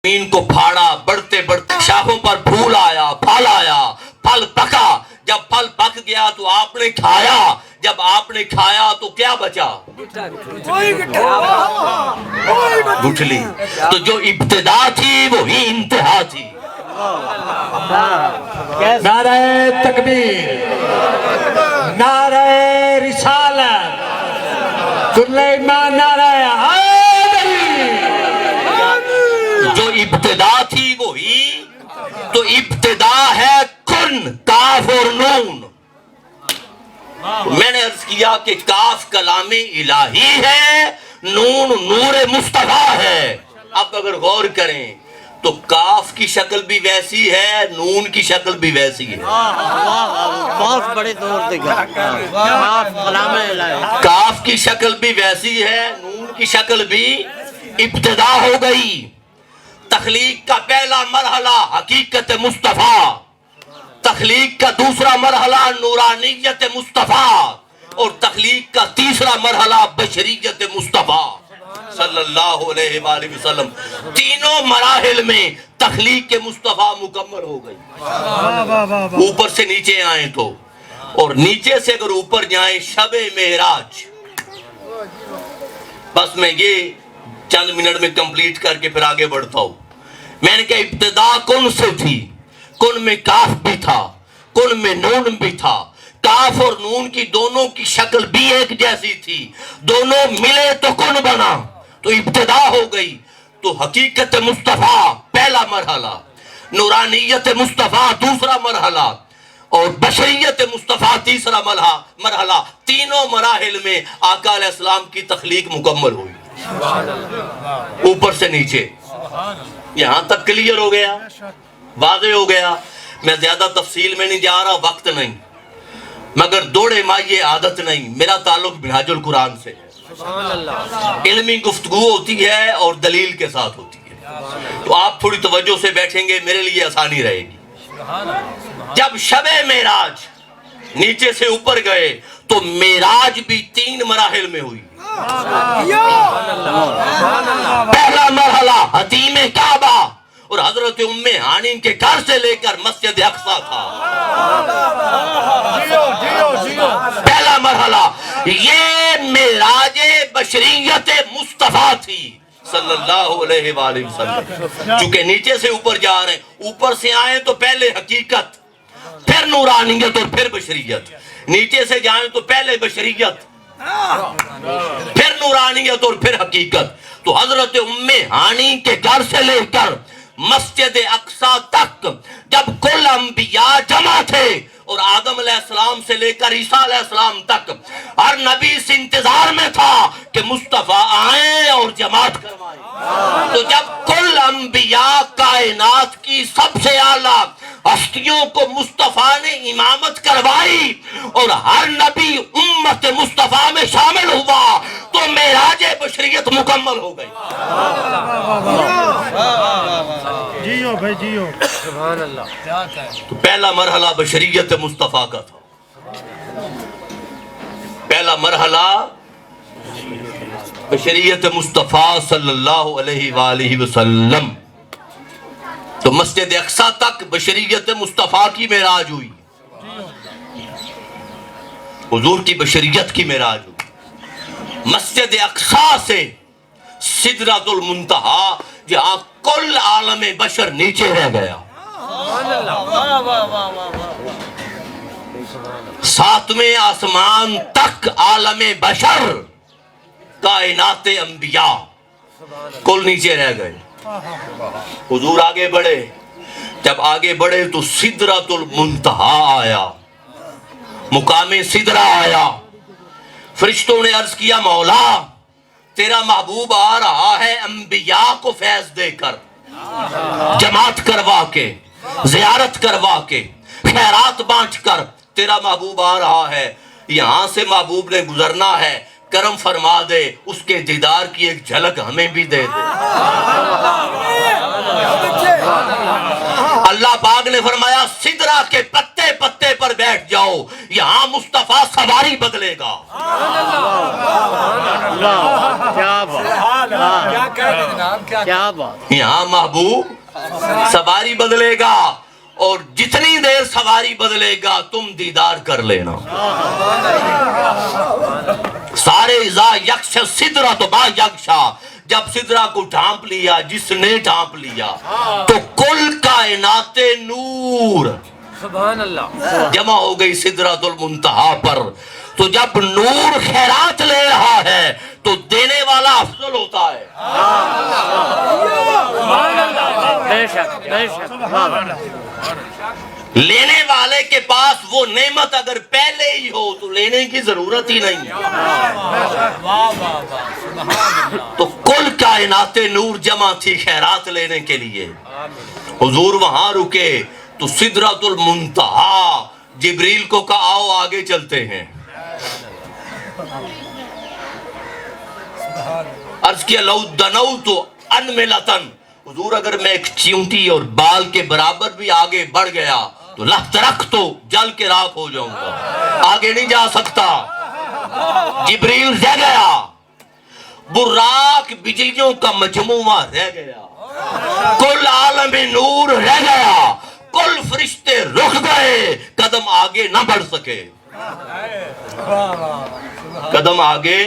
زمین کو پھاڑا، بڑھتے بڑھتے شاخوں پر پھول آیا، پھل آیا، پھل پکا، جب پھل پک گیا تو آپ نے کھایا، جب آپ نے کھایا تو کیا بچا؟ گٹھلی۔ تو جو ابتدا تھی وہی انتہا تھی۔ نعرہ تکبیر، نعرہ رسالت، سلیمان، نعرہ حیدری۔ جو ابتدا تھی وہی، تو ابتدا ہے کن، کاف اور نون۔ میں نے عرض کیا کہ کاف کلام الہی ہے، نون نور مصطفیٰ ہے۔ اب اگر غور کریں تو کاف کی شکل بھی ویسی ہے، نون کی شکل بھی ویسی ہے۔ بہت بڑے دور سے کاف کلام الہی، کاف کی شکل بھی ویسی ہے، نون کی شکل بھی۔ ابتدا ہو گئی، تخلیق کا پہلا مرحلہ حقیقت مصطفیٰ، تخلیق کا دوسرا مرحلہ نورانیت مصطفیٰ، اور تخلیق کا تیسرا مرحلہ بشریت مصطفیٰ صلی اللہ علیہ وآلہ وسلم۔ تینوں مراحل میں تخلیق مصطفیٰ مکمل ہو گئی۔ اوپر سے نیچے آئیں تو، اور نیچے سے اگر اوپر جائیں شب معراج۔ بس میں یہ چند منٹ میں کمپلیٹ کر کے پھر آگے بڑھتا ہوں۔ میں نے کہا ابتدا کن سے تھی، کن میں کاف بھی تھا، کن میں نون بھی تھا۔ کاف اور نون کی دونوں کی شکل بھی ایک جیسی تھی، دونوں ملے تو کن بنا، تو ابتدا ہو گئی۔ تو حقیقت مصطفیٰ پہلا مرحلہ، نورانیت مصطفیٰ دوسرا مرحلہ، اور بشریت مصطفیٰ تیسرا مرحلہ۔ تینوں مراحل میں آقا علیہ السلام کی تخلیق مکمل ہوئی، اوپر سے نیچے۔ یہاں تک کلیئر ہو گیا، واضح ہو گیا۔ میں زیادہ تفصیل میں نہیں جا رہا، وقت نہیں، مگر دوڑے مائیے عادت نہیں۔ میرا تعلق منہاج القرآن سے ہے، علمی گفتگو ہوتی ہے اور دلیل کے ساتھ ہوتی ہے، تو آپ تھوڑی توجہ سے بیٹھیں گے، میرے لیے آسانی رہے گی۔ جب شب معراج نیچے سے اوپر گئے تو معراج بھی تین مراحل میں ہوئی۔ پہلا مرحلہ حتیم کعبہ اور حضرت ام ہانی کے گھر سے لے کر مسجد اقصی تھا۔ پہلا مرحلہ یہ معراج بشریت مصطفیٰ تھی صلی اللہ علیہ وآلہ وسلم۔ چونکہ نیچے سے اوپر جا رہے ہیں، اوپر سے آئیں تو پہلے حقیقت، پھر نورانیت اور پھر بشریت۔ نیچے سے جائیں تو پہلے بشریت، پھر نورانیت اور پھر حقیقت۔ تو حضرت ام ہانی کے گھر سے لے کر مسجد اقصی تک جب کل انبیاء جمع تھے، اور آدم علیہ السلام سے لے کر عیسیٰ علیہ السلام تک ہر نبی اس انتظار میں تھا کہ مصطفیٰ آئیں اور جماعت کروائیں۔ تو جب کل انبیاء کائنات کی سب سے اعلیٰ ہستیوں کو مصطفیٰ نے امامت کروائی اور ہر نبی امت مصطفیٰ میں شامل ہوا، تو معراج بشریت مکمل ہو گئی۔ جیو بھائی جیو، سبحان اللہ۔ تو پہلا مرحلہ بشریت مصطفیٰ کا تھا، پہلا مرحلہ بشریت مصطفیٰ صلی اللہ علیہ وآلہ وسلم۔ تو مسجد اقصی تک بشریت مصطفیٰ کی معراج ہوئی، حضور کی بشریت کی معراج ہوئی۔ مسجد اقصی سے سدرۃ المنتہا، جہاں کل عالم بشر نیچے رہ گیا، ساتویں آسمان تک عالم بشر، کائنات انبیاء کل نیچے رہ گئے۔ حضور آگے بڑھے، جب آگے بڑھے تو سدرۃ المنتہا آیا، مقام سدرہ آیا۔ فرشتوں نے عرض کیا مولا تیرا محبوب آ رہا ہے انبیاء کو فیض دے کر، جماعت کروا کے، زیارت کروا کے، خیرات بانٹ کر، تیرا محبوب آ رہا ہے، یہاں سے محبوب نے گزرنا ہے، کرم فرما دے، اس کے دیدار کی ایک جھلک ہمیں بھی دے دے۔ اللہ پاک نے فرمایا سدرہ کے پتے پتے پر بیٹھ جاؤ، یہاں مصطفیٰ سواری بدلے گا۔ کیا بات، کیا کہہ رہے جناب کیا بات یہاں محبوب سواری بدلے گا اور جتنی دیر سواری بدلے گا تم دیدار کر لینا سارے اذا یکش سدرہ تو با یکشا جب سدرہ کو ڈھانپ لیا جس نے ڈھانپ لیا تو کل کائنات نور سبحان اللہ جمع ہو گئی سدرۃ المنتہا پر تو جب نور خیرات لے رہا ہے تو دینے والا افضل ہوتا ہے بے شک لینے والے کے پاس وہ نعمت اگر پہلے ہی ہو تو لینے کی ضرورت ہی نہیں تو کل کائنات نور جمع تھی خیرات لینے کے لیے حضور وہاں رکے تو سدرۃ المنتہا جبریل کو کہا آؤ آگے چلتے ہیں عرض کیا لو دنوت انملتن حضور اگر میں ایک چیونٹی اور بال کے برابر بھی آگے بڑھ گیا تو لہترک تو جل کے راکھ ہو جاؤں گا آگے نہیں جا سکتا جبریل رہ گیا براق بجلیوں کا مجموعہ رہ گیا کل عالم نور رہ گیا کل فرشتے رک گئے قدم آگے نہ بڑھ سکے قدم آگے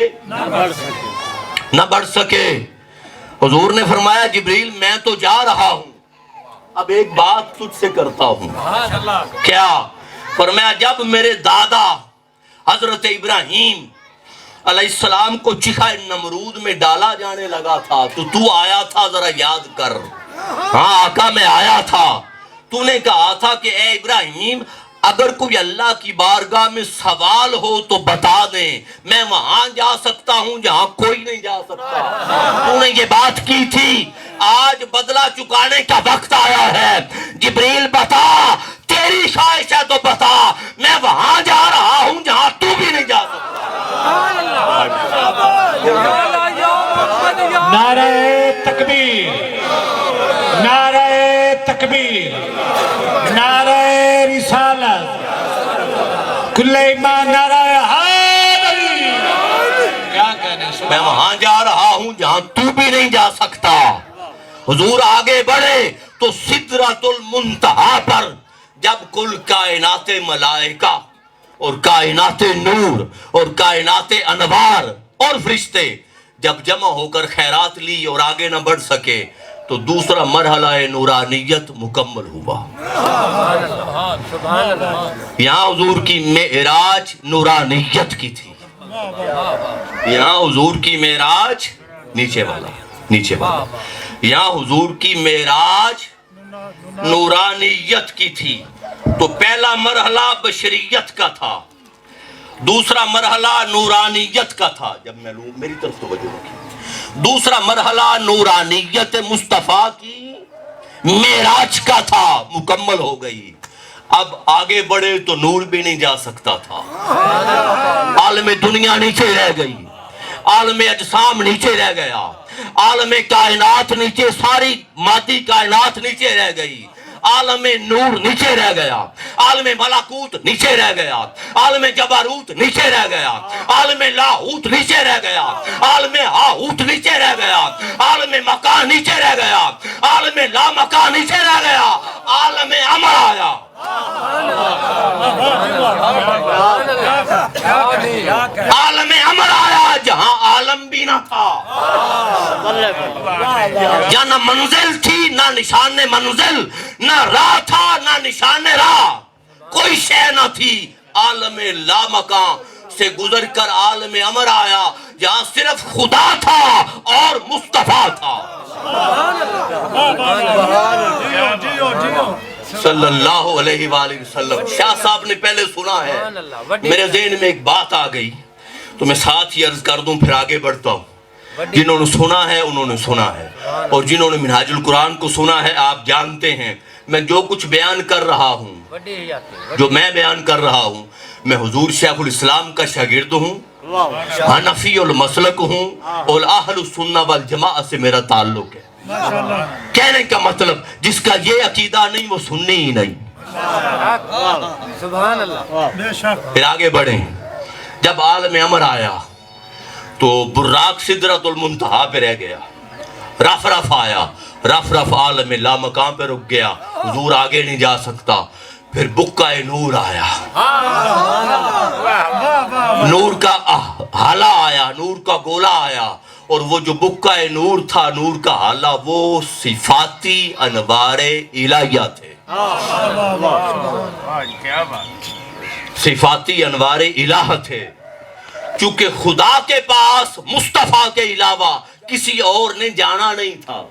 نہ بڑھ سکے حضور نے فرمایا جبریل میں تو جا رہا ہوں اب ایک بات تجھ سے کرتا ہوں کیا فرمایا جب میرے دادا حضرت ابراہیم علیہ السلام کو چکھا نمرود میں ڈالا جانے لگا تھا تو آیا تھا ذرا یاد کر ہاں آقا میں آیا تھا تو نے کہا تھا کہ اے ابراہیم اگر کوئی اللہ کی بارگاہ میں سوال ہو تو بتا دیں میں وہاں جا سکتا ہوں جہاں کوئی نہیں جا سکتا تو نے یہ بات کی تھی آج بدلہ چکانے کا وقت آیا ہے جبریل بتا تیری خواہش ہے تو بتا میں وہاں جا رہا ہوں جہاں تو بھی نہیں جا سکتا نعرہ تکبیر نعرہ تکبیر نعرہ رسالت کل ایمان نعرہ حیدری کیا کہنے میں وہاں جا رہا ہوں جہاں تو بھی نہیں جا سکتا حضور آگے بڑھے تو سدرۃ المنتہا پر جب کل کائنات ملائکہ اور کائنات نور اور کائنات انوار اور فرشتے جب جمع ہو کر خیرات لی اور آگے نہ بڑھ سکے تو دوسرا مرحلہ نورانیت مکمل ہوا یہاں حضور کی معراج نورانیت کی تھی یہاں حضور کی معراج نیچے والا یہاں حضور کی معراج نورانیت کی تھی تو پہلا مرحلہ بشریت کا تھا دوسرا مرحلہ نورانیت کا تھا جب میں لوں میری طرف توجہ رکھیں دوسرا مرحلہ نورانیت مصطفیٰ کی معراج کا تھا مکمل ہو گئی اب آگے بڑھے تو نور بھی نہیں جا سکتا تھا عالم دنیا نیچے رہ گئی عالم اجسام نیچے رہ گیا عالم کائنات نیچے ساری مادی کائنات نیچے رہ گئی عالم نور نیچے رہ گیا عالم ملکوت نیچے رہ گیا عالم جبروت نیچے رہ گیا عالم لاہوت نیچے رہ گیا عالم ہاہوت نیچے رہ گیا عالم مکان نیچے رہ گیا عالم لا مکان نیچے رہ گیا عالم امر آیا عالم امر آیا جہاں عالم بھی نہ تھا جہاں نہ منزل تھی نہ نشان منزل نہ راہ تھا نہ نشان راہ کوئی شے نہ تھی عالم لا مکان سے گزر کر عالم امر آیا جہاں صرف خدا تھا اور مصطفیٰ تھا صلی اللہ علیہ وآلہ وسلم شاہ صاحب نے پہلے سنا ہے میرے ذہن میں ایک بات آ گئی تو میں ساتھ ہی عرض کر دوں پھر آگے بڑھتا ہوں جنہوں نے سنا ہے انہوں نے سنا ہے اور جنہوں نے منہاج القرآن کو سنا ہے آپ جانتے ہیں میں جو کچھ بیان کر رہا ہوں جو میں بیان کر رہا ہوں میں حضور شیخ الاسلام کا شاگرد ہوں حنفی المسلک ہوں اور اہل السنہ والجماعہ سے میرا تعلق ہے کہنے کا مطلب جس کا یہ عقیدہ نہیں وہ سننی ہی نہیں سبحان اللہ پھر آگے بڑھیں جب عالم امر آیا تو براق سدرۃ المنتہا پہ رہ گیا. رف رف آیا, رف رف عالم لا مقام پہ رک گیا, حضور آگے نہیں جا سکتا. پھر بکہ نور آیا, نور کا حالہ آیا, نور کا گولا آیا, اور وہ جو بکہ نور تھا, نور کا حالہ, وہ صفاتی انوار الہیہ تھے. صفاتی انوار الہ تھے. چونکہ خدا کے پاس مصطفیٰ کے علاوہ کسی اور نے جانا نہیں تھا,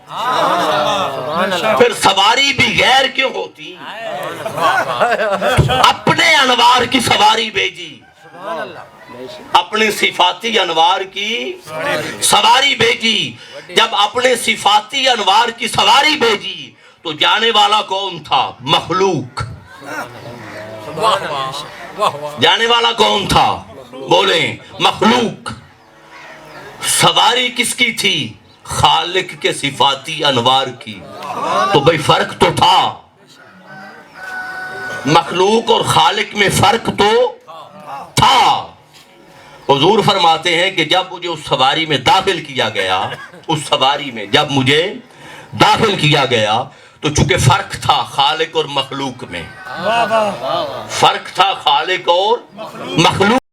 پھر سواری بھی غیر کیوں ہوتی؟ اپنے انوار کی سواری بھیجی, اپنے صفاتی انوار کی سواری بھیجی. جب اپنے صفاتی انوار کی سواری بھیجی تو جانے والا کون تھا؟ مخلوق. جانے والا کون تھا؟ بولیں, مخلوق. سواری کس کی تھی؟ خالق کے صفاتی انوار کی. تو بھئی فرق تو تھا, مخلوق اور خالق میں فرق تو تھا. حضور فرماتے ہیں کہ جب مجھے اس سواری میں داخل کیا گیا, اس سواری میں جب مجھے داخل کیا گیا تو چونکہ فرق تھا خالق اور مخلوق میں, فرق تھا خالق اور مخلوق